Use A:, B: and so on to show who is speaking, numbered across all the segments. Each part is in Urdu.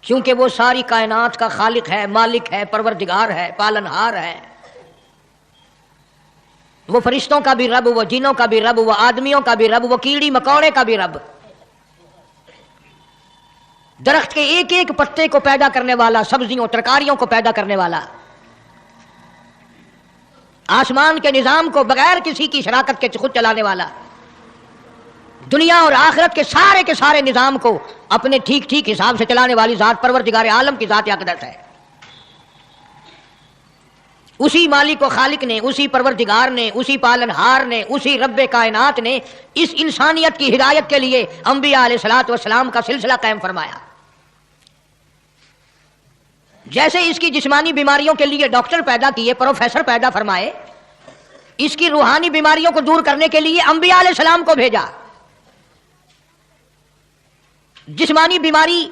A: کیونکہ وہ ساری کائنات کا خالق ہے، مالک ہے، پروردگار ہے، پالنہار ہے۔ وہ فرشتوں کا بھی رب، وہ جنوں کا بھی رب، وہ آدمیوں کا بھی رب، وہ کیڑی مکوڑے کا بھی رب، درخت کے ایک ایک پتے کو پیدا کرنے والا، سبزیوں ترکاریوں کو پیدا کرنے والا، آسمان کے نظام کو بغیر کسی کی شراکت کے خود چلانے والا، دنیا اور آخرت کے سارے نظام کو اپنے ٹھیک ٹھیک حساب سے چلانے والی ذات پروردگار عالم کی ذات اقدس ہے۔ اسی مالک و خالق نے، اسی پروردگار نے، اسی پالنہار نے، اسی رب کائنات نے اس انسانیت کی ہدایت کے لیے انبیاء علیہ الصلوۃ والسلام کا سلسلہ قائم فرمایا۔ جیسے اس کی جسمانی بیماریوں کے لیے ڈاکٹر پیدا کیے، پروفیسر پیدا فرمائے، اس کی روحانی بیماریوں کو دور کرنے کے لیے انبیاء علیہ السلام کو بھیجا۔ جسمانی بیماری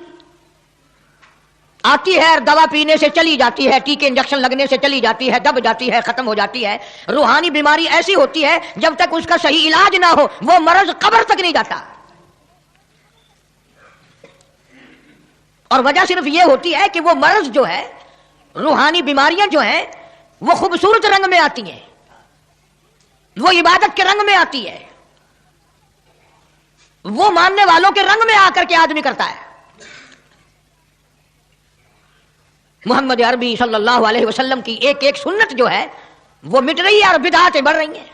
A: آتی ہے اور دوا پینے سے چلی جاتی ہے، ٹیکے انجیکشن لگنے سے چلی جاتی ہے، دب جاتی ہے، ختم ہو جاتی ہے۔ روحانی بیماری ایسی ہوتی ہے جب تک اس کا صحیح علاج نہ ہو وہ مرض قبر تک نہیں جاتا، اور وجہ صرف یہ ہوتی ہے کہ وہ مرض جو ہے، روحانی بیماریاں جو ہیں، وہ خوبصورت رنگ میں آتی ہیں، وہ عبادت کے رنگ میں آتی ہے، وہ ماننے والوں کے رنگ میں آ کر کے آدمی کرتا ہے۔ محمد عربی صلی اللہ علیہ وسلم کی ایک ایک سنت جو ہے وہ مٹ رہی ہے اور بدعتیں بڑھ رہی ہیں۔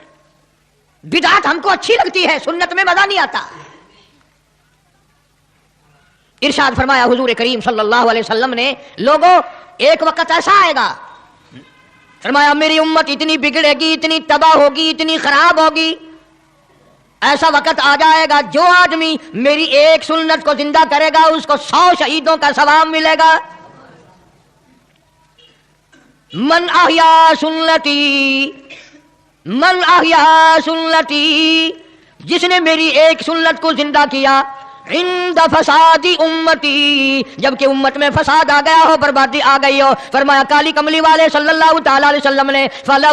A: بدعت ہم کو اچھی لگتی ہے، سنت میں مزہ نہیں آتا۔ ارشاد فرمایا حضور کریم صلی اللہ علیہ وسلم نے، لوگوں ایک وقت ایسا آئے گا، فرمایا میری امت اتنی بگڑے گی، اتنی تباہ ہوگی، اتنی خراب ہوگی، ایسا وقت آ جائے گا جو آدمی میری ایک سنت کو زندہ کرے گا اس کو 100 شہیدوں کا ثواب ملے گا۔ من احیا سنتی، من احیا سنتی، جس نے میری ایک سنت کو زندہ کیا، عند فساد امتی، جبکہ امت میں فساد آ گیا ہو، بربادی آ گئی ہو، فرمایا کالی کملی والے صلی اللہ تعالی علیہ وسلم نے فلہ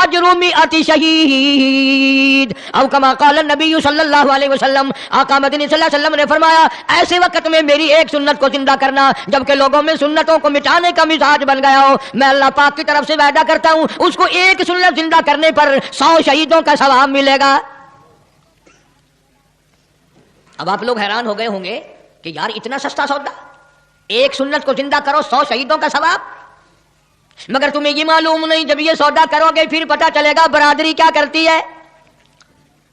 A: اجر 100 شہید، او کما قال النبی صلی اللہ علیہ وسلم، آقا مدنی صلی اللہ علیہ وسلم نے فرمایا ایسے وقت میں میری ایک سنت کو زندہ کرنا جبکہ لوگوں میں سنتوں کو مٹانے کا مزاج بن گیا ہو، میں اللہ پاک کی طرف سے وعدہ کرتا ہوں اس کو ایک سنت زندہ کرنے پر 100 شہیدوں کا ثواب ملے گا۔ اب آپ لوگ حیران ہو گئے ہوں گے کہ یار اتنا سستا سودا، ایک سنت کو زندہ کرو 100 شہیدوں کا ثواب، مگر تمہیں یہ معلوم نہیں جب یہ سودا کرو گے پھر پتہ چلے گا برادری کیا کرتی ہے،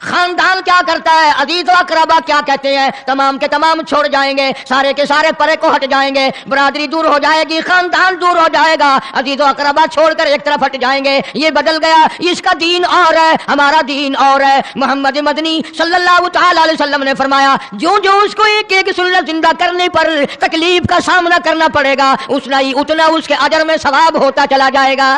A: خاندان کیا کرتا ہے، عزیز و اقربا کیا کہتے ہیں، تمام کے تمام چھوڑ جائیں گے، سارے کے سارے پرے کو ہٹ جائیں گے، برادری دور ہو جائے گی، خاندان دور ہو جائے گا، عزیز و اقربا چھوڑ کر ایک طرف ہٹ جائیں گے، یہ بدل گیا، اس کا دین اور ہے، ہمارا دین اور ہے۔ محمد مدنی صلی اللہ تعالی علیہ وسلم نے فرمایا جو جو اس کو ایک ایک سنت زندہ کرنے پر تکلیف کا سامنا کرنا پڑے گا اتنا اس کے اجر میں ثواب ہوتا چلا جائے گا۔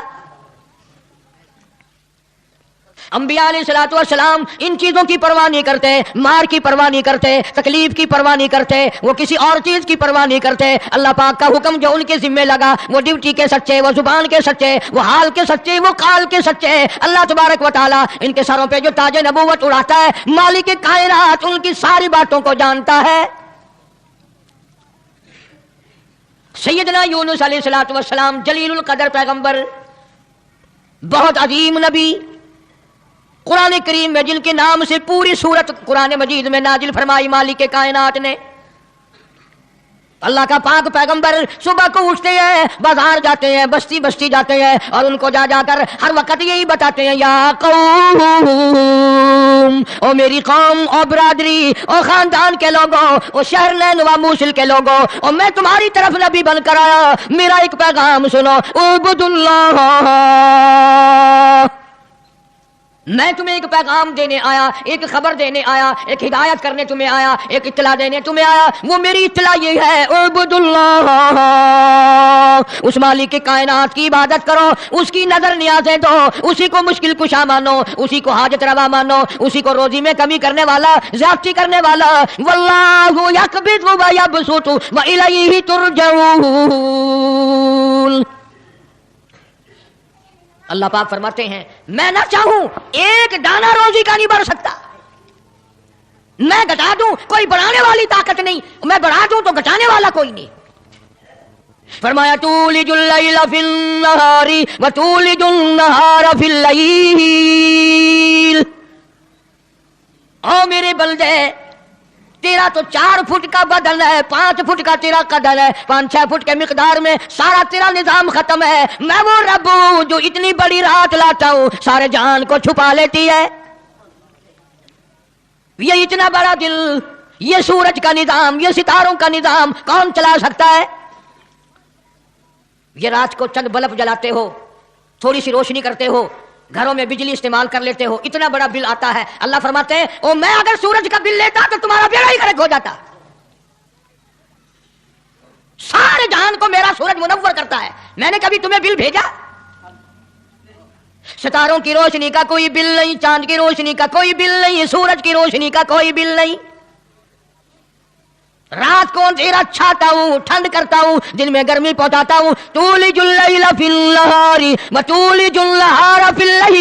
A: انبیاء علیہ الصلوۃ والسلام ان چیزوں کی پرواہ نہیں کرتے، مار کی پرواہ نہیں کرتے، تکلیف کی پرواہ نہیں کرتے، وہ کسی اور چیز کی پرواہ نہیں کرتے۔ اللہ پاک کا حکم جو ان کے ذمہ لگا وہ ڈیوٹی کے سچے، وہ زبان کے سچے، وہ حال کے سچے، وہ قال کے سچے۔ اللہ تبارک و تعالی ان کے سروں پہ جو تاج نبوت اڑاتا ہے، مالک کائنات ان کی ساری باتوں کو جانتا ہے۔ سیدنا یونس علیہ الصلوۃ والسلام جلیل القدر پیغمبر، بہت عظیم نبی، قرآن کریم میں جن کے نام سے پوری سورت قرآن مجید میں نازل فرمائی مالک کائنات نے، اللہ کا پاک پیغمبر صبح کو اٹھتے ہیں، بازار جاتے ہیں، بستی بستی جاتے ہیں، اور ان کو جا جا کر ہر وقت یہی بتاتے ہیں، یا قوم، او میری قوم، او برادری، او خاندان کے لوگوں، او شہر نینوا موصل کے لوگوں، اور میں تمہاری طرف نبی بن کر آیا، میرا ایک پیغام سنو، اعبدوا اللہ، میں تمہیں ایک پیغام دینے آیا، ایک خبر دینے آیا، ایک ہدایت کرنے تمہیں آیا، ایک اطلاع دینے تمہیں آیا، وہ میری اطلاع یہ ہے، اعبدوا اللہ، اس مالک کی کائنات کی عبادت کرو، اس کی نظر نیازیں دو، اسی کو مشکل کشا مانو، اسی کو حاجت روا مانو، اسی کو روزی میں کمی کرنے والا، زیادتی کرنے والا، واللہ یقبض و یبسط والیہ ترجعون۔ اللہ پاک فرماتے ہیں میں نہ چاہوں ایک دانہ روزی کا نہیں بڑھ سکتا، میں گھٹا دوں کوئی بڑھانے والی طاقت نہیں، میں بڑھا دوں تو گھٹانے والا کوئی نہیں۔ فرمایا تولجُ اللیل فی النہار وتولجُ النہار فی اللیل، او میرے بندے تیرا تو 4 فٹ کا بدن ہے، 5 فٹ کا تیرا قدر ہے، 5-6 فٹ کے مقدار میں سارا تیرا نظام ختم ہے، میں وہ رب ہوں جو اتنی بڑی رات لاتا ہوں سارے جہان کو چھپا لیتی ہے۔ یہ اتنا بڑا دل، یہ سورج کا نظام، یہ ستاروں کا نظام کون چلا سکتا ہے؟ یہ رات کو چند بلب جلاتے ہو، تھوڑی سی روشنی کرتے ہو، گھروں میں بجلی استعمال کر لیتے ہو، اتنا بڑا بل آتا ہے۔ اللہ فرماتے ہیں او میں اگر سورج کا بل لیتا تو تمہارا بیڑا ہی غرق ہو جاتا۔ سارے جہان کو میرا سورج منور کرتا ہے، میں نے کبھی تمہیں بل بھیجا؟ ستاروں کی روشنی کا کوئی بل نہیں، چاند کی روشنی کا کوئی بل نہیں، سورج کی روشنی کا کوئی بل نہیں۔ رات کو اندھیرا چھاتا ہوں، ٹھنڈ کرتا ہوں، دن میں گرمی پہنچاتا ہوں۔ تولج اللیل فی النہار وتولج النہار فی اللیل،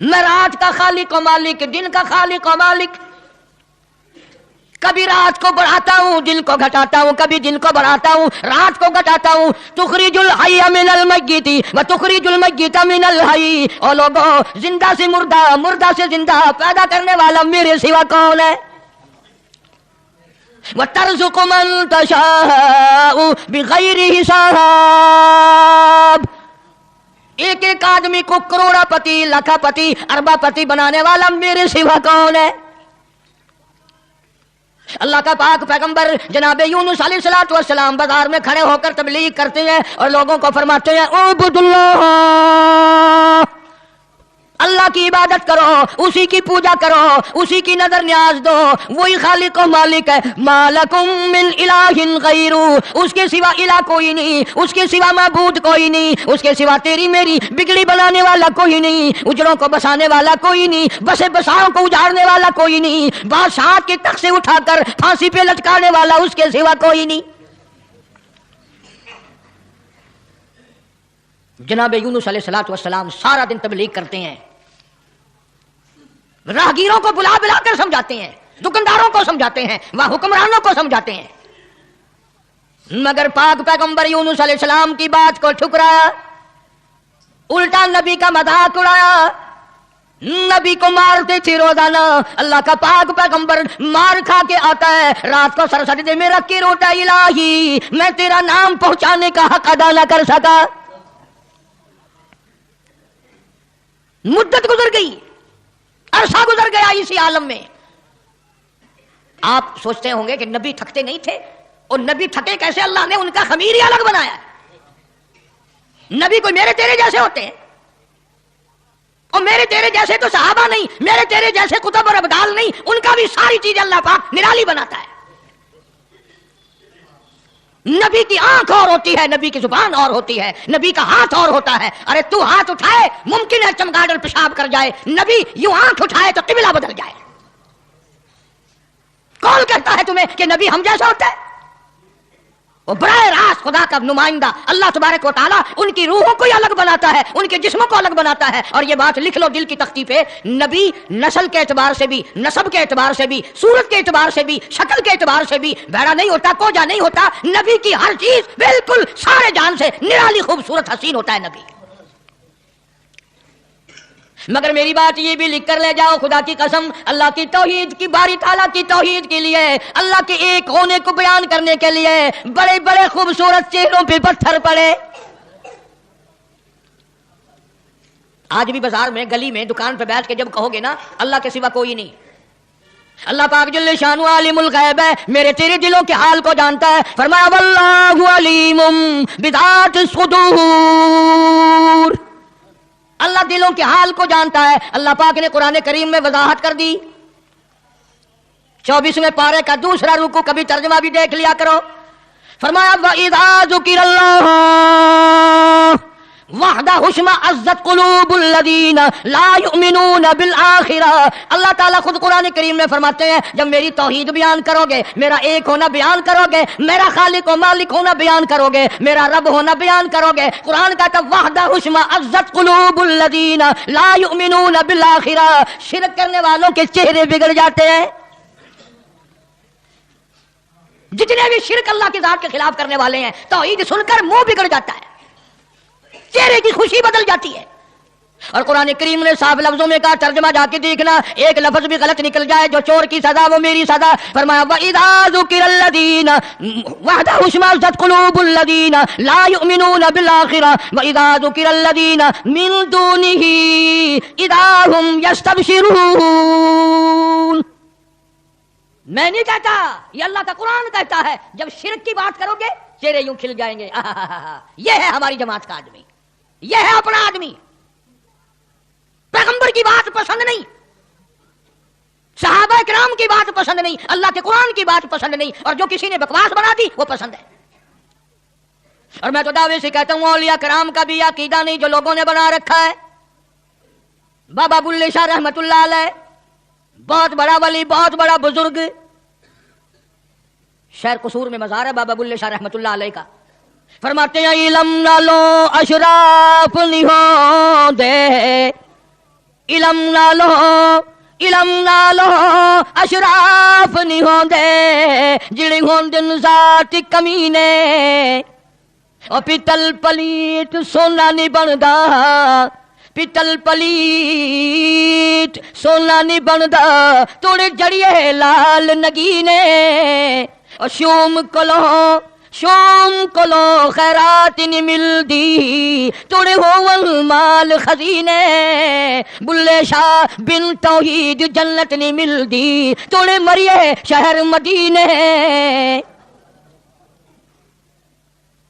A: میں رات کا خالق و مالک، دن کا خالق و مالک، کبھی رات کو بڑھاتا ہوں دن کو گھٹاتا ہوں، کبھی دن کو بڑھاتا ہوں رات کو گھٹاتا ہوں۔ تخرج الحی من المیت وتخرج المیت من الحی، او لوگوں زندہ سے مردہ، مردہ سے زندہ پیدا کرنے والا میرے سوا کون ہے؟ وترزق من تشاء بغیر حساب، ایک ایک آدمی کو کروڑا پتی، لاکھا پتی، اربا پتی بنانے والا میرے سوا کون ہے؟ اللہ کا پاک پیغمبر جناب یونس علیہ السلام بازار میں کھڑے ہو کر تبلیغ کرتے ہیں اور لوگوں کو فرماتے ہیں اعبد اللہ، اللہ کی عبادت کرو، اسی کی پوجا کرو، اسی کی نظر نیاز دو، وہی خالق و مالک ہے۔ ما لکم من الہ غیرہ، اس کے سوا الہ کوئی نہیں، اس کے سوا معبود کوئی نہیں، اس کے سوا تیری میری بگڑی بنانے والا کوئی نہیں، اجڑوں کو بسانے والا کوئی نہیں، بسے بساؤں کو اجاڑنے والا کوئی نہیں، بادشاہ کے تخت سے اٹھا کر پھانسی پہ لٹکانے والا اس کے سوا کوئی نہیں۔ جناب یونس علیہ السلام سارا دن تبلیغ کرتے ہیں، راہگیروں کو بلا بلا کر سمجھاتے ہیں، دکانداروں کو سمجھاتے ہیں، وہاں حکمرانوں کو سمجھاتے ہیں، مگر پاک پیغمبر یونس علیہ السلام کی بات کو ٹھکرایا، الٹا نبی کا مذاق اڑایا، نبی کو مارتے تھے روزانہ۔ اللہ کا پاک پیغمبر مار کھا کے آتا ہے، رات کو سر سجدے میں رکھ کے روتا الہی میں تیرا نام پہنچانے کا حق ادا نہ کر سکا۔ مدت گزر گئی، عرصہ گزر گیا اسی عالم میں۔ آپ سوچتے ہوں گے کہ نبی تھکتے نہیں تھے، اور نبی تھکے کیسے؟ اللہ نے ان کا خمیر ہی الگ بنایا ہے۔ نبی کوئی میرے تیرے جیسے ہوتے ہیں، اور میرے تیرے جیسے تو صحابہ نہیں، میرے تیرے جیسے کتب اور ابدال نہیں، ان کا بھی ساری چیزیں اللہ پاک نرالی بناتا ہے۔ نبی کی آنکھ اور ہوتی ہے، نبی کی زبان اور ہوتی ہے، نبی کا ہاتھ اور ہوتا ہے۔ ارے تو ہاتھ اٹھائے ممکن ہے چمگادڑ پیشاب کر جائے، نبی یوں آنکھ اٹھائے تو قبلہ بدل جائے۔ کون کہتا ہے تمہیں کہ نبی ہم جیسا ہوتا ہے؟ وہ براہ راست خدا کا نمائندہ اللہ تبارک و تعالیٰ ان کی روحوں کو الگ بناتا ہے، ان کے جسموں کو الگ بناتا ہے۔ اور یہ بات لکھ لو دل کی تختی پہ، نبی نسل کے اعتبار سے بھی، نسب کے اعتبار سے بھی، صورت کے اعتبار سے بھی، شکل کے اعتبار سے بھی بھیڑا نہیں ہوتا، کوجا نہیں ہوتا۔ نبی کی ہر چیز بالکل سارے جان سے نرالی خوبصورت حسین ہوتا ہے نبی۔ مگر میری بات یہ بھی لکھ کر لے جاؤ، خدا کی قسم اللہ کی توحید کی، باری تعالیٰ کی توحید کے لیے، اللہ کے ایک ہونے کو بیان کرنے کے لیے بڑے بڑے خوبصورت چہروں پہ پتھر پڑے۔ آج بھی بازار میں، گلی میں، دکان پہ بیٹھ کے جب کہو گے نا اللہ کے سوا کوئی نہیں، اللہ پاک جل شانہ عالم الغیب ہے، میرے تیرے دلوں کے حال کو جانتا ہے۔ فرمایا واللہ علیم بذات الصدور، اللہ دلوں کے حال کو جانتا ہے۔ اللہ پاک نے قرآن کریم میں وضاحت کر دی، 24ویں پارے کا دوسرا رکوع، کبھی ترجمہ بھی دیکھ لیا کرو۔ فرمایا وَإِذَا ذُكِرَ اللَّهُ وَحْدَهُ اشْمَأَزَّتْ قُلُوبُ الَّذِينَ لَا يُؤْمِنُونَ بِالْآخِرَةِ، اللہ تعالیٰ خود قرآن کریم میں فرماتے ہیں جب میری توحید بیان کرو گے، میرا ایک ہونا بیان کرو گے، میرا خالق و مالک ہونا بیان کرو گے، میرا رب ہونا بیان کرو گے، قرآن کا تب وَحْدَهُ اشْمَأَزَّتْ قُلُوبُ الَّذِينَ لَا يُؤْمِنُونَ بِالْآخِرَةِ، شرک کرنے والوں کے چہرے بگڑ جاتے ہیں۔ جتنے بھی شرک اللہ کی ذات کے خلاف کرنے والے ہیں توحید سن کر منہ بگڑ جاتا ہے، چہرے کی خوشی بدل جاتی ہے. اور قرآن کریم نے صاف لفظوں میں کہا، ترجمہ جا کے دیکھنا، ایک لفظ بھی غلط نکل جائے جو چور کی سزا وہ میری سزا. فرمایا وَإِذَا ذُكِرَ الَّذِينَ وَحْدَهُ اشْمَأَزَّتْ قُلُوبُ الَّذِينَ لَا يُؤْمِنُونَ بِالْآخِرَةِ وَإِذَا ذُكِرَ الَّذِينَ مِن دُونِهِ إِذَا هُمْ يَسْتَبْشِرُونَ. میں نہیں کہتا، یہ اللہ کا قرآن کہتا ہے، جب شرک کی بات کرو گے چہرے یوں کھل جائیں گے. یہ ہے ہماری جماعت کا آدمی، یہ ہے اپنا آدمی. پیغمبر کی بات پسند نہیں، صحابہ کرام کی بات پسند نہیں، اللہ کے قرآن کی بات پسند نہیں، اور جو کسی نے بکواس بنا دی وہ پسند ہے. اور میں تو دعوے سے کہتا ہوں اولیاء کرام کا بھی عقیدہ نہیں جو لوگوں نے بنا رکھا ہے. بابا بلے شاہ رحمت اللہ علیہ بہت بڑا ولی، بہت بڑا بزرگ، شہر قصور میں مزار ہے بابا بلے شاہ رحمت اللہ علیہ کا. فرماتے ہیں علم نہ لو اشراف نہیں ہو دے، علم نہ لو اشراف نہیں ہوں دے، جڑی ہوں دن ذات کمینے، اور پیتل پلیت سونا نہیں بندا، پیتل پلیت سونا نہیں بندا، توڑے جڑیے لال نگینے، اور شوم کلو خیرات نہیں ملدی، توڑے ہون مال خزینے، بلے شاہ بن توحید جنت نہیں ملدی، توڑے مریے شہر مدینے.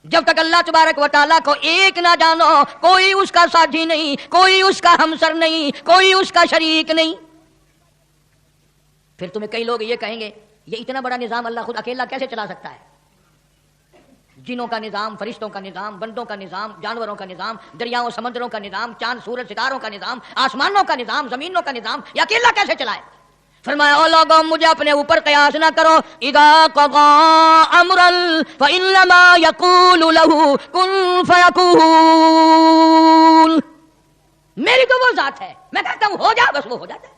A: جب تک اللہ تبارک و تعالیٰ کو ایک نہ جانو، کوئی اس کا ساتھی نہیں، کوئی اس کا ہمسر نہیں، کوئی اس کا شریک نہیں. پھر تمہیں کئی لوگ یہ کہیں گے یہ اتنا بڑا نظام اللہ خود اکیلا کیسے چلا سکتا ہے؟ جنوں کا نظام، فرشتوں کا نظام، بندوں کا نظام، جانوروں کا نظام، دریاؤں سمندروں کا نظام، چاند سورج ستاروں کا نظام، آسمانوں کا نظام، زمینوں کا نظام، یہ اکیلا کیسے چلائے؟ فرمایا او لوگوں مجھے اپنے اوپر قیاس نہ کرو، اذا قضى امرا فانما يقول له كن فيكون. میری تو وہ ذات ہے، میں کہتا ہوں ہو جا، بس وہ ہو جاتا ہے.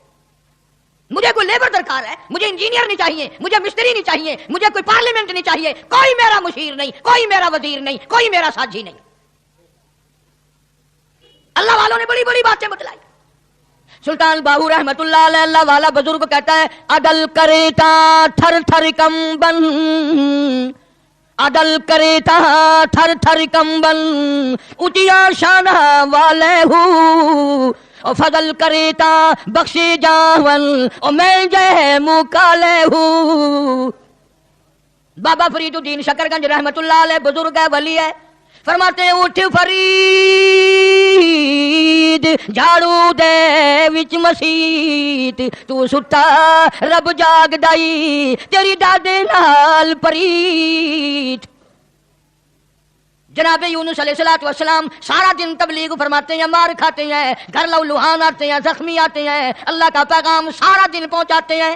A: مجھے کوئی لیبر درکار ہے، مجھے انجینئر نہیں چاہیے، مجھے مستری نہیں چاہیے، مجھے کوئی پارلیمنٹ نہیں چاہیے، کوئی میرا مشیر نہیں، کوئی میرا وزیر نہیں، کوئی میرا ساتھی نہیں. اللہ والوں نے بڑی بڑی باتیں بتلائی. سلطان باہو رحمت اللہ علیہ اللہ والا بزرگ کہتا ہے عدل کریتا تھر تھر کمبن، عدل کریتا تھر تھر کمبن، اٹیا شانہ والے ہو، او فضل کریتا بخشی جاون، او میں جے مکالے ہوں. بابا فرید الدین شکرگنج رحمت اللہ علیہ بزرگ ہے، ولی ہے. فرماتے ہیں اٹھ فرید جھاڑو دے وچ مسیت، تو ستا رب جاگ دائی تیری دادے نال پریت. جناب یونس علیہ السلام سارا دن تبلیغ فرماتے ہیں، مار کھاتے ہیں، گھر لو لوہان آتے ہیں، زخمی آتے ہیں، اللہ کا پیغام سارا دن پہنچاتے ہیں.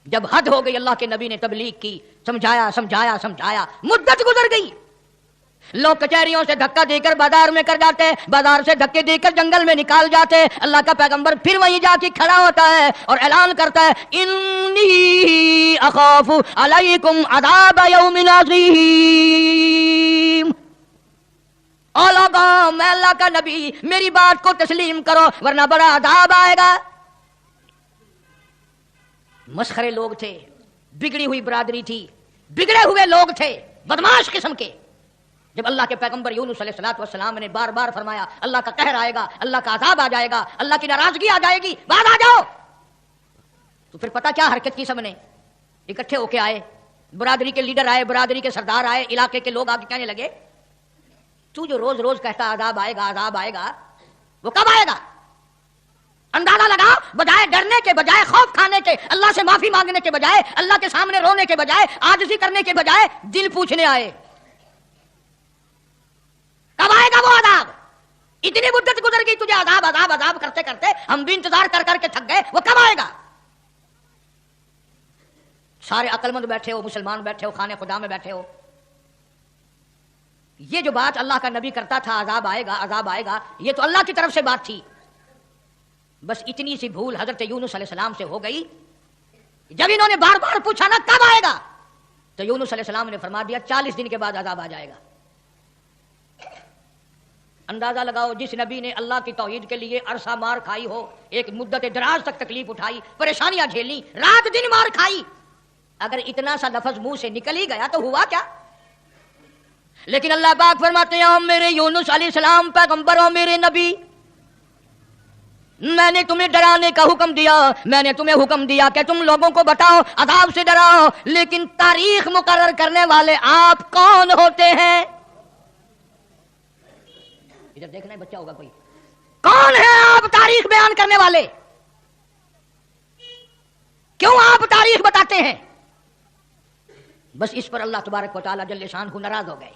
A: جب حد ہو گئی اللہ کے نبی نے تبلیغ کی، سمجھایا سمجھایا سمجھایا، مدت گزر گئی. لوگ کچہریوں سے دھکا دے کر بازار میں کر جاتے، بازار سے دھکے دے کر جنگل میں نکال جاتے. اللہ کا پیغمبر پھر وہیں جا کے کھڑا ہوتا ہے اور اعلان کرتا ہے انی اخاف علیکم عذاب یوم عظیم. او لوگوں میں اللہ کا نبی، میری بات کو تسلیم کرو ورنہ بڑا عذاب آئے گا. مسخرے لوگ تھے، بگڑی ہوئی برادری تھی، بگڑے ہوئے لوگ تھے، بدماش قسم کے. جب اللہ کے پیغمبر یونس علیہ السلام نے بار بار فرمایا اللہ کا قہر آئے گا، اللہ کا عذاب آ جائے گا، اللہ کی ناراضگی آ جائے گی، بعد آ جاؤ، تو پھر پتہ کیا حرکت کی؟ سب نے اکٹھے ہو کے آئے، برادری کے لیڈر آئے، برادری کے سردار آئے، علاقے کے لوگ آگے کہنے لگے تو جو روز روز کہتا عذاب آئے گا عذاب آئے گا، وہ کب آئے گا؟ اندازہ لگا. بجائے ڈرنے کے، بجائے خوف کھانے کے، اللہ سے معافی مانگنے کے بجائے، اللہ کے سامنے رونے کے بجائے، عاجزی کرنے کے بجائے دل پوچھنے آئے کب آئے گا وہ عذاب؟ اتنی مدت گزر گئی تجھے عذاب عذاب عذاب کرتے کرتے، ہم بھی انتظار کر کر کے تھک گئے، وہ کب آئے گا؟ سارے عقل مند بیٹھے ہو، مسلمان بیٹھے ہو، خانے خدا میں بیٹھے ہو. یہ جو بات اللہ کا نبی کرتا تھا عذاب آئے گا عذاب آئے گا، یہ تو اللہ کی طرف سے بات تھی. بس اتنی سی بھول حضرت یونس علیہ السلام سے ہو گئی. جب انہوں نے بار بار پوچھا نا کب آئے گا، تو یونس علیہ السلام نے فرما دیا 40 دن کے بعد عذاب آ جائے گا. اندازہ لگاؤ جس نبی نے اللہ کی توحید کے لیے عرصہ مار کھائی ہو, ایک مدت دراز تک تکلیف اٹھائی, پریشانیاں جھیلی, رات دن مار کھائی, اگر اتنا سا لفظ منہ سے نکل ہی گیا تو ہوا کیا؟ لیکن اللہ پاک فرماتے ہیں میرے یونس علیہ السلام پیغمبر ہو, میرے نبی, میں نے تمہیں ڈرانے کا حکم دیا, میں نے تمہیں حکم دیا کہ تم لوگوں کو بتاؤ, عذاب سے ڈراؤ, لیکن تاریخ مقرر کرنے والے آپ کون ہوتے ہیں؟ ادھر دیکھنا ہے, بچہ ہوگا کوئی, کون ہے آپ تاریخ بیان کرنے والے؟ کیوں آپ تاریخ بتاتے ہیں؟ بس اس پر اللہ تبارک و تعالیٰ جل شانہ ناراض ہو گئے.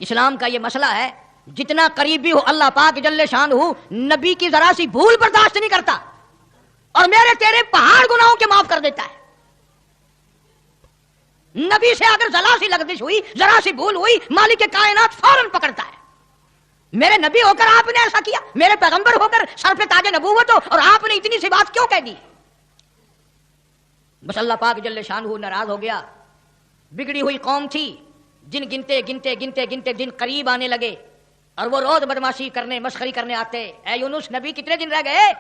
A: اسلام کا یہ مسئلہ ہے, جتنا قریبی ہو اللہ پاک جل شانہ نبی کی ذرا سی بھول برداشت نہیں کرتا, اور میرے تیرے پہاڑ گناہوں کے معاف کر دیتا ہے. نبی سے اگر ذرا سی لغزش ہوئی, ذرا سی بھول ہوئی, مالک کائنات فوراً پکڑتا ہے. میرے نبی ہو کر آپ نے ایسا کیا, میرے پیغمبر ہو کر سر پہ تاج نبوت ہو, اور آپ نے اتنی سی بات کیوں کہہ دی؟ بس اللہ پاک جل شانہ ناراض ہو گیا. بگڑی ہوئی قوم تھی, جن گنتے گنتے گنتے گنتے دن قریب آنے لگے, اور وہ روز بدماشی کرنے مسخری کرنے آتے. اے یونس نبی کتنے دن رہ گئے؟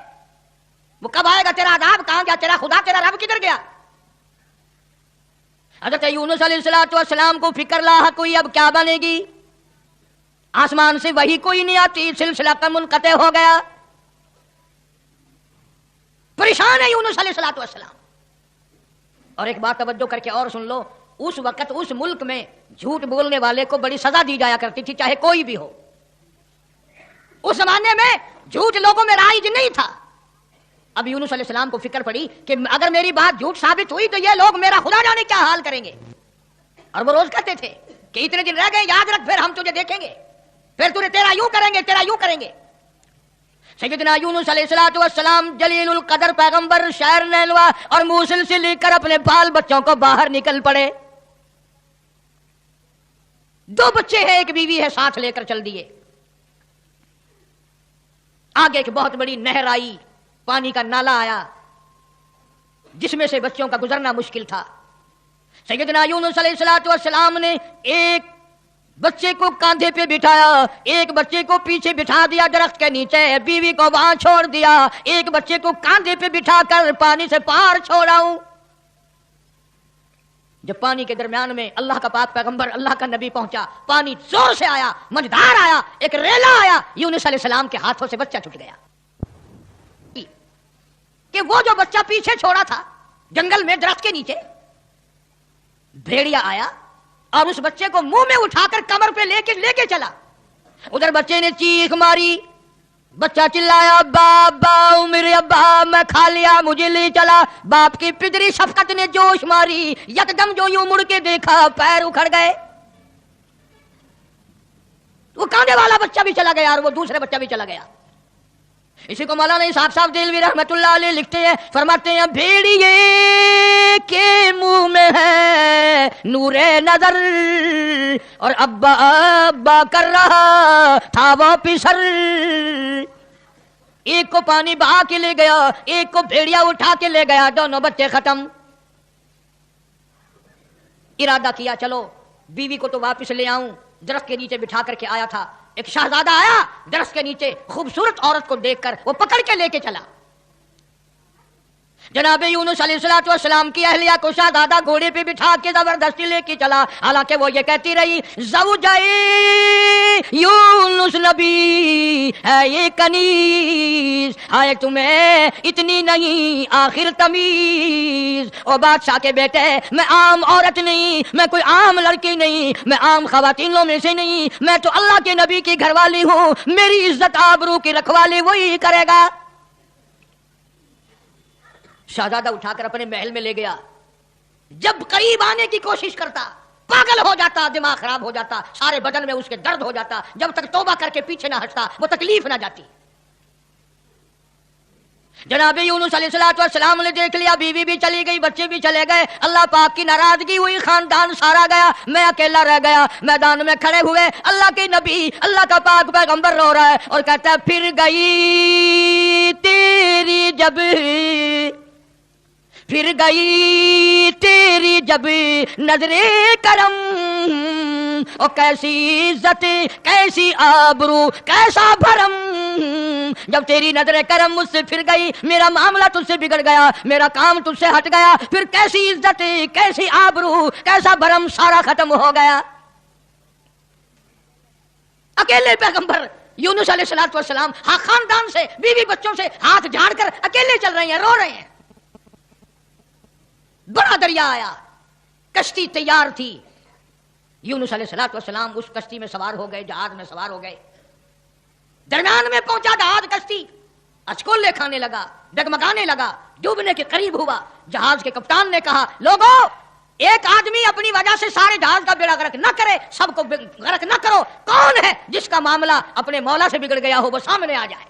A: وہ کب آئے گا تیرا عذاب؟ کہاں گیا تیرا خدا؟ تیرا رب کدھر گیا؟ حضرت یونس علیہ السلام کو فکر لاحق ہوئی, اب کیا بنے گی؟ آسمان سے وہی کوئی نہیں آتی, سلسلہ کا منقطع ہو گیا. پریشان ہے یونس علیہ السلام. اور ایک بات توجہ کر کے اور سن لو, اس وقت اس ملک میں جھوٹ بولنے والے کو بڑی سزا دی جایا کرتی تھی, چاہے کوئی بھی ہو. اس زمانے میں جھوٹ لوگوں میں رائج نہیں تھا. اب یونس علیہ السلام کو فکر پڑی کہ اگر میری بات جھوٹ ثابت ہوئی تو یہ لوگ میرا خدا جانے کیا حال کریں گے. اور وہ روز کہتے تھے کہ اتنے دن رہ گئے, یاد رکھ, پھر ہم تجھے دیکھیں گے, پھر تیرا یوں کریں گے, تیرا یوں کریں گے. سیدنا یونس علیہ السلام جلیل القدر پیغمبر شاعر نینوا اور موصل سے لے کر اپنے بال بچوں کو باہر نکل پڑے. 2 بچے ہیں, ایک بیوی ہے, ساتھ لے کر چل دیے. آگے ایک بہت بڑی نہر آئی, پانی کا نالا آیا جس میں سے بچوں کا گزرنا مشکل تھا. سیدنا یونس علیہ السلام نے ایک بچے کو کاندھے پہ بٹھایا, ایک بچے کو پیچھے بٹھا دیا درخت کے نیچے, بیوی کو وہاں چھوڑ دیا, ایک بچے کو کاندھے پہ بٹھا کر پانی سے پار چھوڑا ہوں. جب پانی کے درمیان میں اللہ کا پاک پیغمبر اللہ کا نبی پہنچا, پانی زور سے آیا, مجدار آیا, ایک ریلا آیا, یونس علیہ السلام کے ہاتھوں سے بچہ چھوٹ گیا. کہ وہ جو بچہ پیچھے چھوڑا تھا جنگل میں درخت کے نیچے, بھیڑیا آیا اور اس بچے کو منہ میں اٹھا کر کمر پہ لے کے چلا. ادھر بچے نے چیخ ماری, بچہ چلایا, ابا ابا میرے ابا, میں کھا لیا, مجھے لے چلا. باپ کی پدری شفقت نے جوش ماری, یکدم جو یوں مڑ کے دیکھا پیر اکھڑ گئے. وہ کاندھے والا بچہ بھی چلا گیا اور وہ دوسرے بچہ بھی چلا گیا. اسی کو مولانا صاحب دہلوی رحمت اللہ علیہ لکھتے ہیں, فرماتے ہیں بھیڑیے کے منہ میں ہے نور نظر, اور ابا ابا کر رہا تھا وہ پسر. ایک کو پانی بہا کے لے گیا, ایک کو بھیڑیا اٹھا کے لے گیا, دونوں بچے ختم. ارادہ کیا چلو بیوی کو تو واپس لے آؤں, درخت کے نیچے بٹھا کر کے آیا تھا. ایک شہزادہ آیا, درخت کے نیچے خوبصورت عورت کو دیکھ کر وہ پکڑ کے لے کے چلا. جناب یونس علیہ السلام کی اہلیہ کو شہزادہ گھوڑے پہ بٹھا کے زبردستی لے کے چلا, حالانکہ وہ یہ کہتی رہی زوجائے یونس نبی ہے یہ کنیز, آئے تمہیں اتنی نہیں آخر تمیز. او بادشاہ کے بیٹے, میں عام عورت نہیں, میں کوئی عام لڑکی نہیں, میں عام خواتینوں میں سے نہیں, میں تو اللہ کے نبی کی گھر والی ہوں, میری عزت آبرو کی رکھوالی وہی کرے گا. شہزادہ اٹھا کر اپنے محل میں لے گیا. جب قریب آنے کی کوشش کرتا پاگل ہو جاتا, دماغ خراب ہو جاتا, سارے بدن میں اس کے درد ہو جاتا. جب تک توبہ کر کے پیچھے نہ ہٹتا وہ تکلیف نہ جاتی. جناب یونس علیہ السلام نے دیکھ لیا, بیوی بھی چلی گئی, بچے بھی چلے گئے, اللہ پاک کی ناراضگی ہوئی, خاندان سارا گیا, میں اکیلا رہ گیا. میدان میں کھڑے ہوئے اللہ کے نبی, اللہ کا پاک پیغمبر رو رہا ہے اور کہتا ہے پھر گئی تیری تیری جب نظر کرم، او کیسی عزت کیسی آبرو کیسا بھرم، جب تیری نظر کرم مجھ سے پھر گئی، میرا معاملہ تجھ سے بگڑ گیا، میرا کام تجھ سے ہٹ گیا، پھر کیسی عزت کیسی آبرو کیسا بھرم سارا ختم ہو گیا۔ اکیلے پیغمبر یونس علیہ السلام ہاں خاندان سے بیوی بچوں سے ہاتھ جھاڑ کر اکیلے چل رہے ہیں، رو رہے ہیں۔ بڑا دریا آیا، کشتی تیار تھی، یونس علیہ السلام اس کشتی میں سوار ہو گئے، جہاز میں سوار ہو گئے۔ درمیان میں پہنچا جہاز، کشتی اچکولے کھانے لگا، ڈگمگانے لگا، ڈوبنے کے قریب ہوا۔ جہاز کے کپتان نے کہا لوگوں، ایک آدمی اپنی وجہ سے سارے جہاز کا بیڑا غرق نہ کرے، سب کو غرق نہ کرو۔ کون ہے جس کا معاملہ اپنے مولا سے بگڑ گیا ہو وہ سامنے آ جائے۔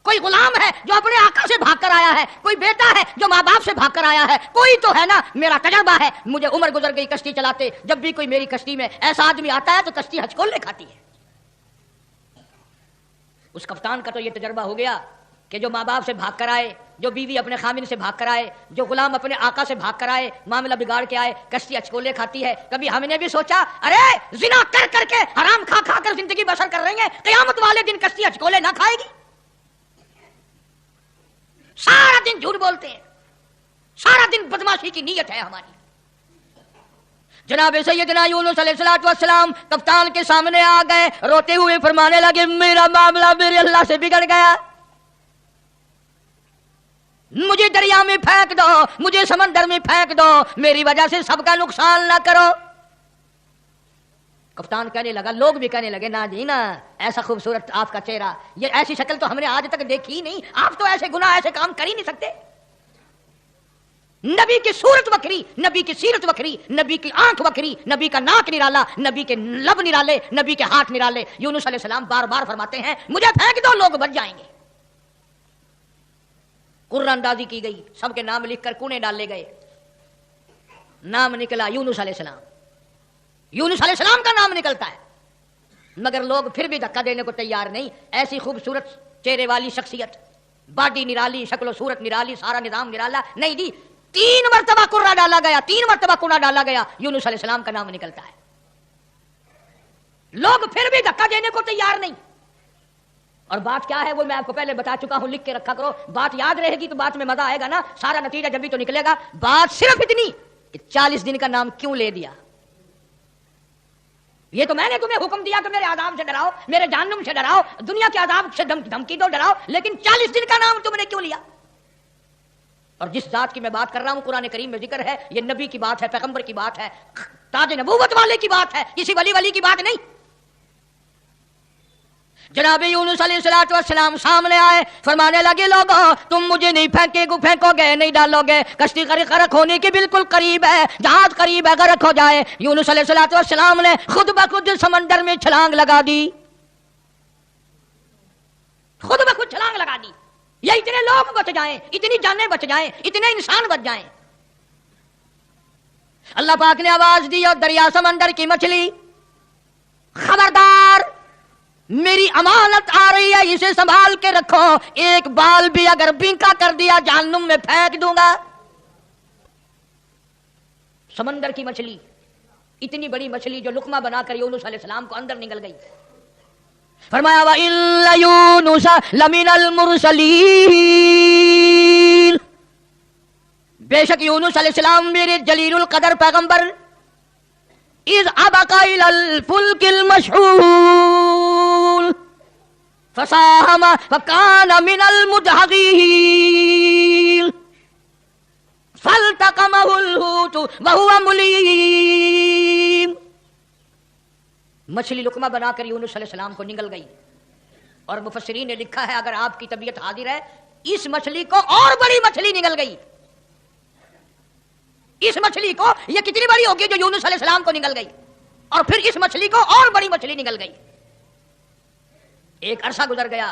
A: کوئی غلام ہے جو اپنے آقا سے بھاگ کر آیا ہے، کوئی بیٹا ہے جو ماں باپ سے بھاگ کر آیا ہے، کوئی تو ہے نا۔ میرا تجربہ ہے، مجھے عمر گزر گئی کشتی چلاتے، جب بھی کوئی میری کشتی میں ایسا آدمی آتا ہے تو کشتی ہچکولے کھاتی ہے۔ اس کپتان کا تو یہ تجربہ ہو گیا کہ جو ماں باپ سے بھاگ کر آئے، جو بیوی اپنے خامن سے بھاگ کر آئے، جو غلام اپنے آقا سے بھاگ کر آئے، معاملہ بگاڑ کے آئے، کشتی اچکولے کھاتی ہے۔ کبھی ہم نے بھی سوچا ارے زنا کر کر کے حرام کھا کھا کر زندگی بسر کر رہے ہیں، قیامت والے دن کشتی اچکولے نہ کھائے گی؟ سارا دن جھوٹ بولتے ہیں، سارا دن بدماشی کی نیت ہے ہماری۔ جناب سیدنا یونس علیہ السلام کپتان کے سامنے آ گئے، روتے ہوئے فرمانے لگے میرا معاملہ میرے اللہ سے بگڑ گیا، مجھے دریا میں پھینک دو، مجھے سمندر میں پھینک دو، میری وجہ سے سب کا نقصان نہ کرو۔ کپتان کہنے لگا، لوگ بھی کہنے لگے نا جی نا، ایسا خوبصورت آپ کا چہرہ، یہ ایسی شکل تو ہم نے آج تک دیکھی ہی نہیں، آپ تو ایسے گناہ ایسے کام کر ہی نہیں سکتے۔ نبی کی صورت وکری، نبی کی سیرت وکری، نبی کی آنکھ وکری، نبی کا ناک نرالا، نبی کے لب نرالے، نبی کے ہاتھ نرالے۔ یونس علیہ السلام بار بار فرماتے ہیں مجھے پھینک دو، لوگ بچ جائیں گے۔ قرآن اندازی کی گئی، سب کے نام لکھ کر کونے ڈالے گئے، نام نکلا یونس علیہ السلام۔ یونس علیہ السلام کا نام نکلتا ہے، مگر لوگ پھر بھی دھکا دینے کو تیار نہیں۔ ایسی خوبصورت چہرے والی شخصیت، باڈی نرالی، شکل و صورت نرالی، سارا نظام نرالا، نہیں جی، 3 مرتبہ قرہ ڈالا گیا، 3 مرتبہ کونا ڈالا گیا، یونس علیہ السلام کا نام نکلتا ہے۔ لوگ پھر بھی دھکا دینے کو تیار نہیں۔ اور بات کیا ہے وہ میں آپ کو پہلے بتا چکا ہوں، لکھ کے رکھا کرو، بات یاد رہے گی تو بات میں مزہ آئے گا نا، سارا نتیجہ جب بھی تو نکلے گا۔ بات صرف اتنی کہ 40 دن کا نام کیوں لے دیا؟ یہ تو میں نے تمہیں حکم دیا کہ میرے عذاب سے ڈراؤ، میرے جہنم سے ڈراؤ، دنیا کے عذاب سے دھمکی دو، ڈراؤ، لیکن 40 دن کا نام تم نے کیوں لیا؟ اور جس ذات کی میں بات کر رہا ہوں قرآن کریم میں ذکر ہے، یہ نبی کی بات ہے، پیغمبر کی بات ہے، تاج نبوت والے کی بات ہے، کسی ولی کی بات نہیں۔ جناب یونس علیہ السلام سامنے آئے، فرمانے لگے لوگوں تم مجھے نہیں پھینکو گے، نہیں ڈالو گے، کشتی غرق ہونے کے بالکل قریب ہے، جہاز قریب ہے، غرق ہو جائے۔ یونس علیہ السلام نے خود بخود سمندر میں چھلانگ لگا دی، خود بخود چھلانگ لگا دی، یا اتنے لوگ بچ جائیں، اتنی جانیں بچ جائیں، اتنے انسان بچ جائیں۔ اللہ پاک نے آواز دی اور دریا سمندر کی مچھلی خبردار، میری امانت آ رہی ہے، اسے سنبھال کے رکھو، ایک بال بھی اگر بینکا کر دیا جہنم میں پھینک دوں گا۔ سمندر کی مچھلی، اتنی بڑی مچھلی جو لقمہ بنا کر یونس علیہ السلام کو اندر نگل گئی۔ فرمایا وَإِنَّ يُونُسَ لَمِنَ الْمُرْسَلِينَ، بے شک یونس علیہ السلام میرے جلیل القدر پیغمبر، اذ ابق الى الفلك المشحون فساهم فكان من المدحضين فالتقمه الحوت وهو مليم۔ مچھلی لقمہ بنا کر یونس علیہ السلام کو نگل گئی، اور مفسرین نے لکھا ہے اگر آپ کی طبیعت حاضر ہے، اس مچھلی کو اور بڑی مچھلی نگل گئی۔ اس مچھلی کو یہ کتنی بڑی ہوگی جو یونس علیہ السلام کو نگل گئی، اور پھر اس مچھلی کو اور بڑی مچھلی نگل گئی۔ ایک عرصہ گزر گیا،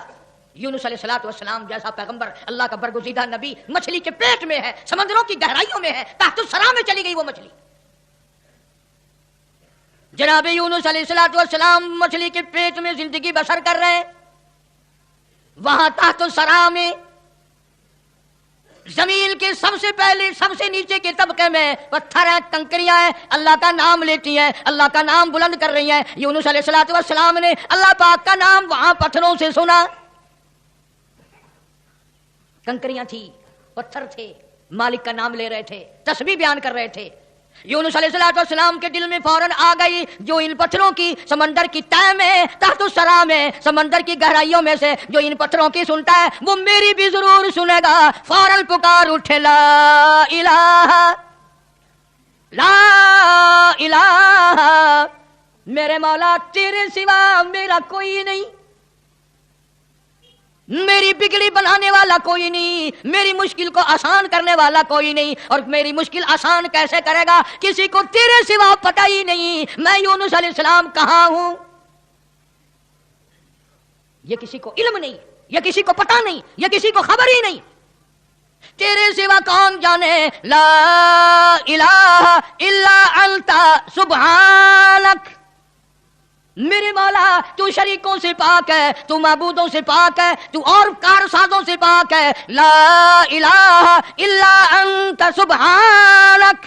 A: یونس علیہ السلام جیسا پیغمبر، اللہ کا برگزیدہ نبی مچھلی کے پیٹ میں ہے، سمندروں کی گہرائیوں میں ہے، تحت الثری میں چلی گئی وہ مچھلی۔ جناب یونس علیہ السلام مچھلی کے پیٹ میں زندگی بسر کر رہے ہیں، وہاں تحت الثری میں زمین کے سب سے پہلے سب سے نیچے کے طبقے میں پتھر ہیں، کنکریاں ہیں، اللہ کا نام لیتی ہیں، اللہ کا نام بلند کر رہی ہیں۔ یونس علیہ السلام نے اللہ پاک کا نام وہاں پتھروں سے سنا۔ کنکریاں تھی، پتھر تھے، مالک کا نام لے رہے تھے، تسبیح بیان کر رہے تھے۔ یونس علیہ السلام کے دل میں فوراً آ گئی، جو ان پتھروں کی سمندر کی تہ میں، تحت الثری میں، سمندر کی گہرائیوں میں سے جو ان پتھروں کی سنتا ہے وہ میری بھی ضرور سنے گا۔ فوراً پکار اٹھے، لا الہ لا الہ، میرے مولا تیرے سوا میرا کوئی نہیں، میری بگڑی بنانے والا کوئی نہیں، میری مشکل کو آسان کرنے والا کوئی نہیں، اور میری مشکل آسان کیسے کرے گا کسی کو تیرے سوا پتہ ہی نہیں میں یونس علیہ السلام کہاں ہوں۔ یہ کسی کو علم نہیں، یہ کسی کو پتہ نہیں، یہ کسی کو خبر ہی نہیں، تیرے سوا کون جانے۔ لا الہ الا انت سبحانک، میرے مولا تو شریکوں سے پاک ہے، تو معبودوں سے پاک ہے، تو اور کارسازوں سے پاک ہے۔ لا الہ الا انت سبحانک،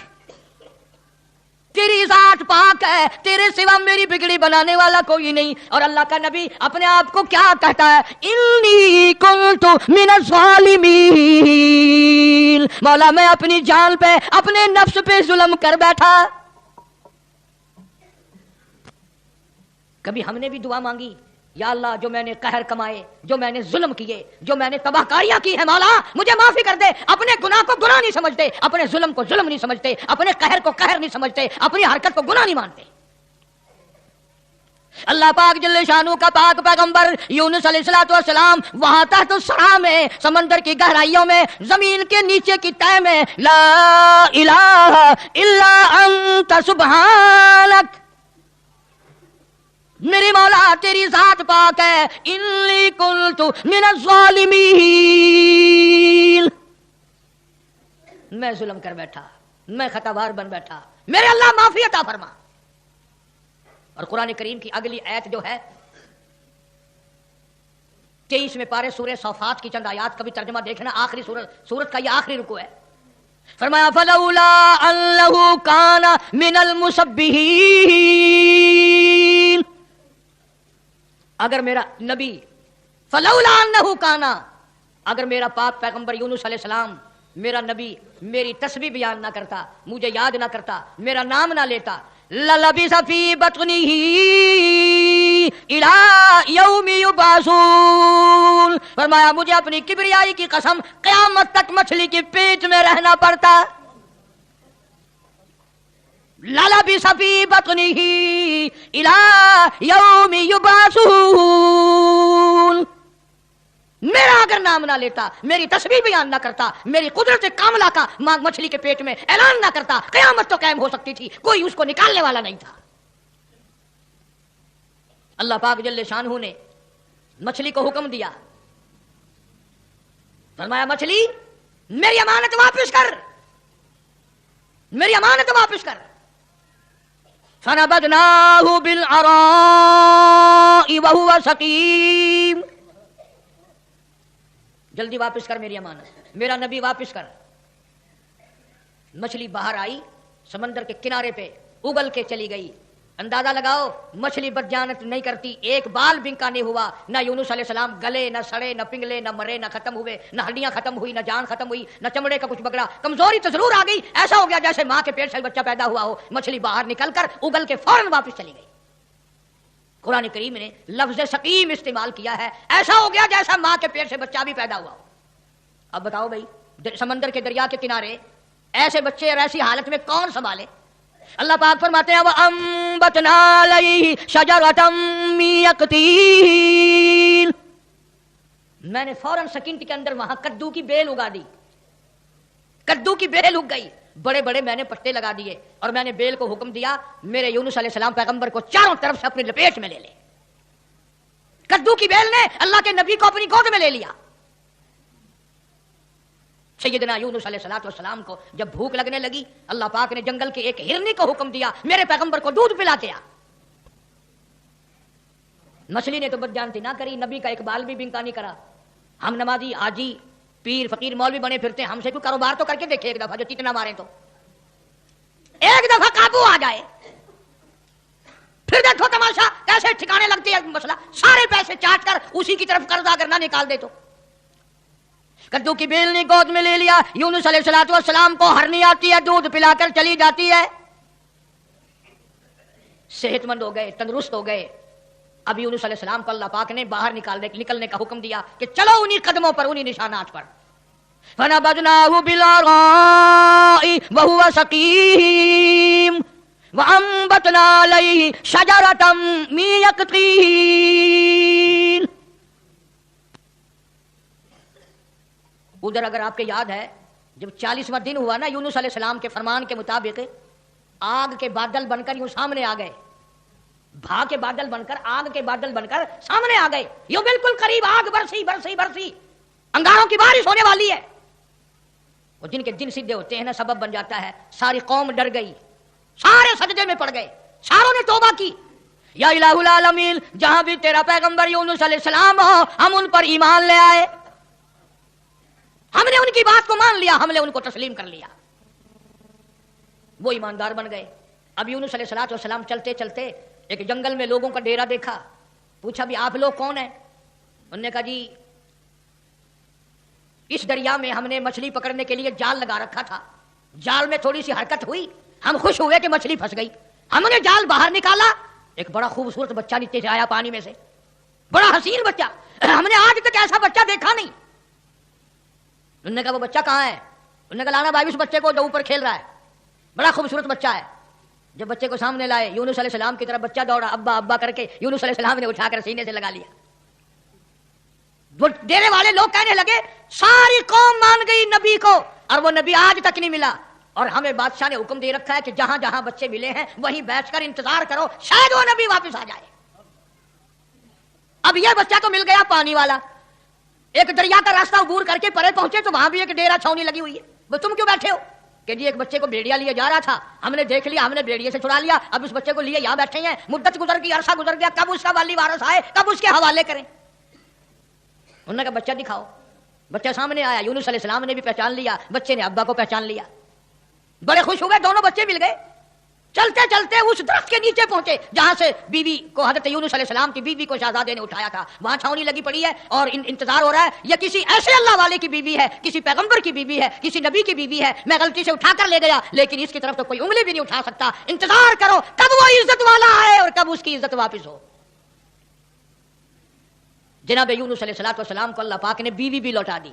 A: تیری ذات پاک ہے، تیرے سوا میری بگڑی بنانے والا کوئی نہیں۔ اور اللہ کا نبی اپنے آپ کو کیا کہتا ہے؟ انی کنت من الظالمین، مولا میں اپنی جان پہ، اپنے نفس پہ ظلم کر بیٹھا۔ کبھی ہم نے بھی دعا مانگی، یا اللہ جو میں نے قہر کمائے، جو میں نے ظلم کیے، جو میں نے تباہ کاریاں کی ہیں، مولا مجھے معافی کر دے۔ اپنے گناہ کو گناہ نہیں سمجھتے، اپنے ظلم کو ظلم نہیں سمجھتے، اپنے قہر کو قہر نہیں سمجھتے، اپنی حرکت کو گناہ نہیں مانتے۔ اللہ پاک جل شانہ کا پاک پیغمبر یونس علیہ السلام وہاں تحت الثری میں، سمندر کی گہرائیوں میں، زمین کے نیچے کی تہ میں، لا الہ الا انت سبحانک، میری مولا تیری ذات پاک ہے، انی کنت من الظالمین، میں ظلم کر بیٹھا، میں خطاوار بن بیٹھا، میرے اللہ معافی عطا فرما۔ اور قرآن کریم کی اگلی آیت جو ہے 23 پارے سورہ صافات کی چند آیات کا بھی ترجمہ دیکھنا، آخری سورت کا یہ آخری رکوع ہے۔ فرمایا فلولا انہ کان من المسبحین، اگر میرا نبی، فلولا انہ کانا، اگر میرا پاک پیغمبر یونس علیہ السلام، میرا نبی میری تسبیح بیان نہ کرتا، مجھے یاد نہ کرتا، میرا نام نہ لیتا، للبث فی بطنہ الی یوم یبعثون، فرمایا مجھے اپنی کبریائی کی قسم قیامت تک مچھلی کے پیٹ میں رہنا پڑتا۔ للبث فی بطنہ الی یوم یبعثون، میرا اگر نام نہ لیتا، میری تسبیح بیان نہ کرتا، میری قدرت کاملہ کا مچھلی کے پیٹ میں اعلان نہ کرتا، قیامت تو قائم ہو سکتی تھی، کوئی اس کو نکالنے والا نہیں تھا۔ اللہ پاک جل شانہ نے مچھلی کو حکم دیا، فرمایا مچھلی میری امانت واپس کر، میری امانت واپس کر۔ فنبذناہ بالعراء وہو سقیم، جلدی واپس کر میری امانت، میرا نبی واپس کر۔ مچھلی باہر آئی، سمندر کے کنارے پہ اگل کے چلی گئی۔ اندازہ لگاؤ مچھلی بدجانت نہیں کرتی، ایک بال بنکا نہیں ہوا، نہ یونس علیہ السلام گلے، نہ سڑے، نہ پنگلے، نہ مرے، نہ ختم ہوئے، نہ ہڈیاں ختم ہوئی، نہ جان ختم ہوئی، نہ چمڑے کا کچھ بگڑا۔ کمزوری تو ضرور آ گئی، ایسا ہو گیا جیسے ماں کے پیٹ سے بچہ پیدا ہوا ہو۔ مچھلی باہر نکل کر اگل کے فوراً واپس چلی گئی۔ قرآن کریم نے لفظ سقیم استعمال کیا ہے، ایسا ہو گیا جیسا ماں کے پیٹ سے بچہ بھی پیدا ہوا ہو۔ اب بتاؤ بھائی، سمندر کے دریا کے کنارے ایسے بچے اور ایسی حالت میں کون سنبھالے؟ اللہ پاک فرماتے ہیں وَأَنبَتْنَا عَلَيْهِ شَجَرَةً مِّن يَقْطِينٍ، میں نے فوراً سیکنڈ کے اندر وہاں کدو کی بیل اگا دی، کدو کی بیل اگ گئی، بڑے بڑے میں نے پتے لگا دیے، اور میں نے بیل کو حکم دیا میرے یونس علیہ السلام پیغمبر کو چاروں طرف سے اپنی لپیٹ میں لے لے۔ کدو کی بیل نے اللہ کے نبی کو اپنی گود میں لے لیا۔ سیدنا یونس علیہ السلام کو جب بھوک لگنے لگی، اللہ پاک نے جنگل کے ایک ہرنی کو حکم دیا میرے پیغمبر کو دودھ پلا کے آ۔ مچھلی نے تو بدجانتی نہ کری، نبی کا ایک بال بھی بنکا نہیں کرا۔ ہم نمازی حاجی پیر فقیر مولوی بنے پھرتے ہیں، ہم سے کوئی کاروبار تو کر کے دیکھے ایک دفعہ، جو چتنا مارے تو ایک دفعہ قابو آ جائے، پھر دیکھو تماشا کیسے ٹھکانے لگتے ہیں مسئلہ، سارے پیسے چاٹ کر اسی کی طرف قرض اگر نہ نکال دے تو۔ کدو کی بیل نے گود میں لے لیا، یونس علیہ السلام کو ہرنی آتی ہے، دودھ پلا کر چلی جاتی ہے، صحت مند ہو گئے، تندرست ہو گئے۔ اب یونس علیہ السلام کو اللہ پاک نے باہر نکلنے کا حکم دیا کہ چلو انہی قدموں پر، انہی نشانات پر۔ فَنَبَذْنَاهُ بِالْعَرَاءِ وَهُوَ سَقِيمٌ وَأَنبَتْنَا عَلَيْهِ شَجَرَةً مِّن يَقْطِينٍ۔ ادھر اگر آپ کے یاد ہے جب 40واں دن ہوا نا، یونس علیہ السلام کے فرمان کے مطابق آگ کے بادل بن کر یوں سامنے آ گئے، بھا کے بادل بن کر، آگ کے بادل بن کر سامنے آ گئے، یوں بالکل قریب، آگ برسی برسی برسی، انگاروں کی بارش ہونے والی ہے۔ وہ جن کے دن سیدھے ہوتے ہیں نا، سبب بن جاتا ہے، ساری قوم ڈر گئی، سارے سجدے میں پڑ گئے، ساروں نے توبہ کی، یا الہ العالمین جہاں بھی تیرا پیغمبر یونس علیہ السلام ہو، ہم ان پر ایمان لے آئے، ہم نے ان کی بات کو مان لیا، ہم نے ان کو تسلیم کر لیا۔ وہ ایماندار بن گئے۔ اب یونس علیہ السلام چلتے چلتے ایک جنگل میں لوگوں کا ڈیرا دیکھا، پوچھا بھی آپ لوگ کون ہیں؟ انہوں نے کہا جی اس دریا میں ہم نے مچھلی پکڑنے کے لیے جال لگا رکھا تھا، جال میں تھوڑی سی حرکت ہوئی، ہم خوش ہوئے کہ مچھلی پھنس گئی، ہم نے جال باہر نکالا، ایک بڑا خوبصورت بچہ نیچے سے آیا پانی میں سے، بڑا حسین بچہ، ہم نے آج تک ایسا بچہ دیکھا نہیں۔ انہوں نے کہا وہ بچہ کہاں ہے؟ انہوں نے کہا لانا بھائی اس بچے کو جو اوپر کھیل رہا ہے، بڑا خوبصورت بچہ ہے۔ جب بچے کو سامنے لائے، یونس علیہ السلام کی طرف بچہ دوڑا، ابا ابا کر کے یونس علیہ السلام نے اٹھا کر سینے سے لگا لیا۔ وہ ڈیرے والے لوگ کہنے لگے ساری قوم مان گئی نبی کو، اور وہ نبی آج تک نہیں ملا، اور ہمیں بادشاہ نے حکم دے رکھا ہے کہ جہاں جہاں بچے ملے ہیں وہیں بیٹھ کر انتظار کرو، شاید وہ نبی واپس آ جائے۔ اب یہ بچہ تو مل گیا پانی والا، ایک دریا کا راستہ عبور کر کے پرے پہنچے تو وہاں بھی ایک ڈیرا چھاونی لگی ہوئی ہے، وہ تم کیوں بیٹھے ہو؟ کہ جی ایک بچے کو بھیڑیا لیے جا رہا تھا، ہم نے دیکھ لیا، ہم نے بھیڑیے سے چھڑا لیا، اب اس بچے کو لیے یہاں بیٹھے ہیں، مدت گزر گئی، عرصہ گزر گیا، کب اس کا والی وارث آئے، کب اس کے حوالے کریں۔ انہوں نے کہا بچہ دکھاؤ۔ بچہ سامنے آیا، یونس علیہ السلام نے بھی پہچان لیا، بچے نے ابا کو پہچان لیا، بڑے خوش ہو گئے، دونوں بچے مل گئے۔ چلتے چلتے اس درخت کے نیچے پہنچے جہاں سے بیوی کو، حضرت یونس علیہ السلام کی بیوی کو شہزادے نے اٹھایا تھا، وہاں چھاونی لگی پڑی ہے اور انتظار ہو رہا ہے، یہ کسی ایسے اللہ والے کی بیوی ہے، کسی پیغمبر کی بیوی ہے، کسی نبی کی بیوی ہے، میں غلطی سے اٹھا کر لے گیا لیکن اس کی طرف تو کوئی انگلی بھی نہیں اٹھا سکتا، انتظار کرو کب وہ عزت والا آئے اور کب اس کی عزت واپس ہو۔ جناب یونس علیہ السلام کو اللہ پاک نے بیوی بھی لوٹا دی،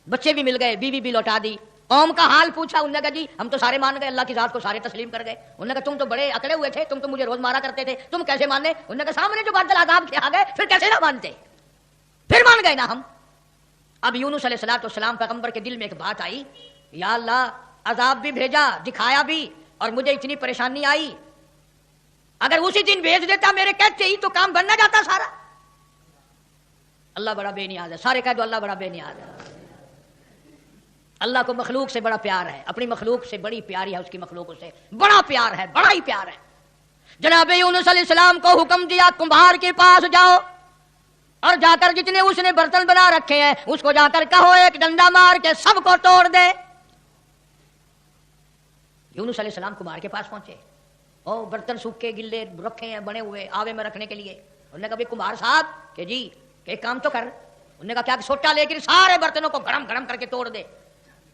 A: بچے بھی مل گئے، بیوی بھی لوٹا دی۔ قوم کا حال پوچھا، انہوں نے کہا جی ہم تو سارے مان گئے، اللہ کی ذات کو سارے تسلیم کر گئے۔ انہوں نے کہا تم تو بڑے اکڑے ہوئے تھے، تم تو مجھے روز مارا کرتے تھے، تم کیسے مانے؟ انہوں نے کہا سامنے جو بادل عذاب کے آ گئے پھر کیسے نہ مانتے، پھر مان گئے نا ہم۔ اب یونس علیہ السلام پیغمبر کے دل میں ایک بات آئی، یا اللہ عذاب بھی بھیجا، دکھایا بھی، اور مجھے اتنی پریشانی آئی، اگر اسی دن بھیج دیتا میرے کہتے ہی تو کام بننا جاتا سارا۔ اللہ بڑا بے نیاز ہے، سارے کہہ دو اللہ بڑا بے نیاز ہے۔ اللہ کو مخلوق سے بڑا پیار ہے، اپنی مخلوق سے بڑی پیاری ہے، اس کی مخلوق سے بڑا پیار ہے، بڑا ہی پیار ہے۔ جناب یونس علیہ السلام کو حکم دیا کمبھار کے پاس جاؤ، اور جا کر جتنے اس نے برتن بنا رکھے ہیں اس کو جا کر کہو ایک ڈنڈا مار کے سب کو توڑ دے۔ یونس علیہ السلام کمبھار کے پاس پہنچے، او برتن سوکھے گلے رکھے ہیں بنے ہوئے آوے میں رکھنے کے لیے۔ انہوں نے کہا بھائی کمبھار صاحب کہ جی ایک کام تو کر۔ انہوں نے کہا کیا؟ سوٹا لے کر سارے برتنوں کو گرم گرم کر کے توڑ دے۔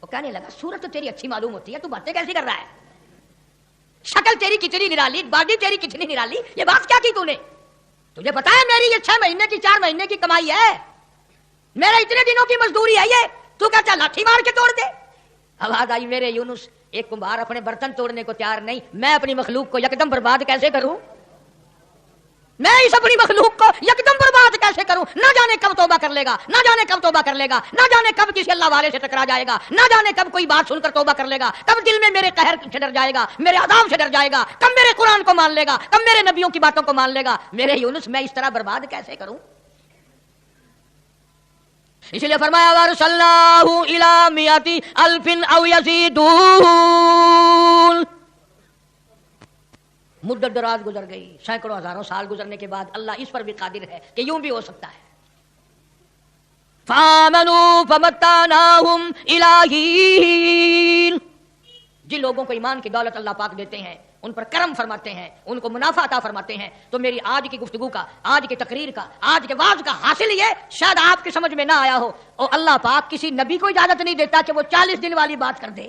A: وہ کہنے لگا صورت تو تیری اچھی معلوم ہوتی ہے، تو باتیں کیسی کر رہا ہے، شکل تیری کتنی نرالی، باڈی تیری کتنی نرالی، یہ بات کیا کی تو نے؟ تجھے پتا ہے میری یہ 6 مہینے کی 4 مہینے کی کمائی ہے، میرے اتنے دنوں کی مزدوری ہے یہ، تو کہتا لاٹھی مار کے توڑ دے۔ آواز آئی میرے یونس ایک کمبھار اپنے برتن توڑنے کو تیار نہیں، میں اپنی مخلوق کو یکدم برباد کیسے کروں؟ میں اس اپنی مخلوق کو یکدم برباد کیسے کروں؟ نہ جانے کب توبہ کر لے گا، نہ جانے کب توبہ کر لے گا، نہ جانے کب کسی اللہ والے سے ٹکرا جائے گا، نہ جانے کب کوئی بات سن کر توبہ کر لے گا، کب دل میں میرے قہر سے ڈر جائے گا، میرے عذاب سے ڈر جائے گا، کب میرے قرآن کو مان لے گا، کب میرے نبیوں کی باتوں کو مان لے گا۔ میرے یونس میں اس طرح برباد کیسے کروں؟ اس لیے فرمایا وَأَرْسَلْنَاهُ إِلَىٰ مِائَةِ أَلْفٍ أَوْ يَزِيدُونَ۔ مدت دراز گزر گئی، سینکڑوں ہزاروں سال گزرنے کے بعد اللہ اس پر بھی قادر ہے کہ یوں بھی ہو سکتا ہے۔ فآمنوا فمتعناہم الہین. جن لوگوں کو ایمان کی دولت اللہ پاک دیتے ہیں ان پر کرم فرماتے ہیں, ان کو منافع عطا فرماتے ہیں. تو میری آج کی گفتگو کا, آج کی تقریر کا, آج کے واعظ کا حاصل یہ شاید آپ کی سمجھ میں نہ آیا ہو, اور اللہ پاک کسی نبی کو اجازت نہیں دیتا کہ وہ 40 دن والی بات کر دے.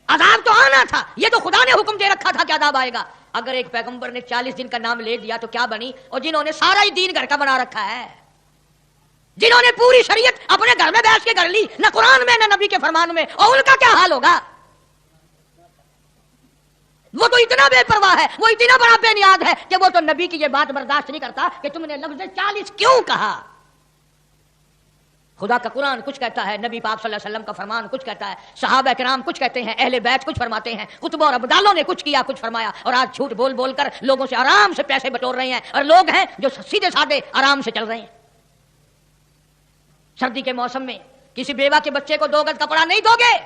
A: عذاب تو آنا تھا, یہ تو خدا نے حکم دے رکھا تھا کہ عذاب آئے گا. اگر ایک پیغمبر نے 40 دن کا نام لے دیا تو کیا بنی, اور جنہوں نے سارا ہی دین گھر کا بنا رکھا ہے, جنہوں نے پوری شریعت اپنے گھر میں بیٹھ کے کر لی, نہ قرآن میں نہ نبی کے فرمان میں, اور ان کا کیا حال ہوگا؟ وہ تو اتنا بے پرواہ ہے, وہ اتنا بڑا بے نیاز ہے کہ وہ تو نبی کی یہ بات برداشت نہیں کرتا کہ تم نے لفظ 40 کیوں کہا. خدا کا قرآن کچھ کہتا ہے, نبی پاک صلی اللہ علیہ وسلم کا فرمان کچھ کہتا ہے, صحابہ کرام کچھ کہتے ہیں, اہل بیت کچھ فرماتے ہیں, کتب اور ابدالوں نے کچھ کیا کچھ فرمایا, اور آج جھوٹ بول بول کر لوگوں سے آرام سے پیسے بٹور رہے ہیں, اور لوگ ہیں جو سیدھے سادے آرام سے چل رہے ہیں. سردی کے موسم میں کسی بیوہ کے بچے کو 2 گز کپڑا نہیں دو گے,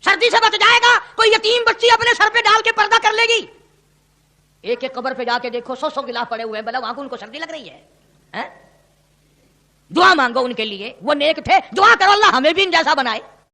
A: سردی سے بچ جائے گا. کوئی یتیم بچی اپنے سر پہ ڈال کے پردہ کر لے گی. ایک ایک قبر پہ جا کے دیکھو 100 غلاف پڑے ہوئے ہیں, بلا وہاں کو ان کو سردی لگ رہی ہے. دعا مانگو ان کے لیے, وہ نیک تھے, دعا کرو اللہ ہمیں بھی ان جیسا بنائے.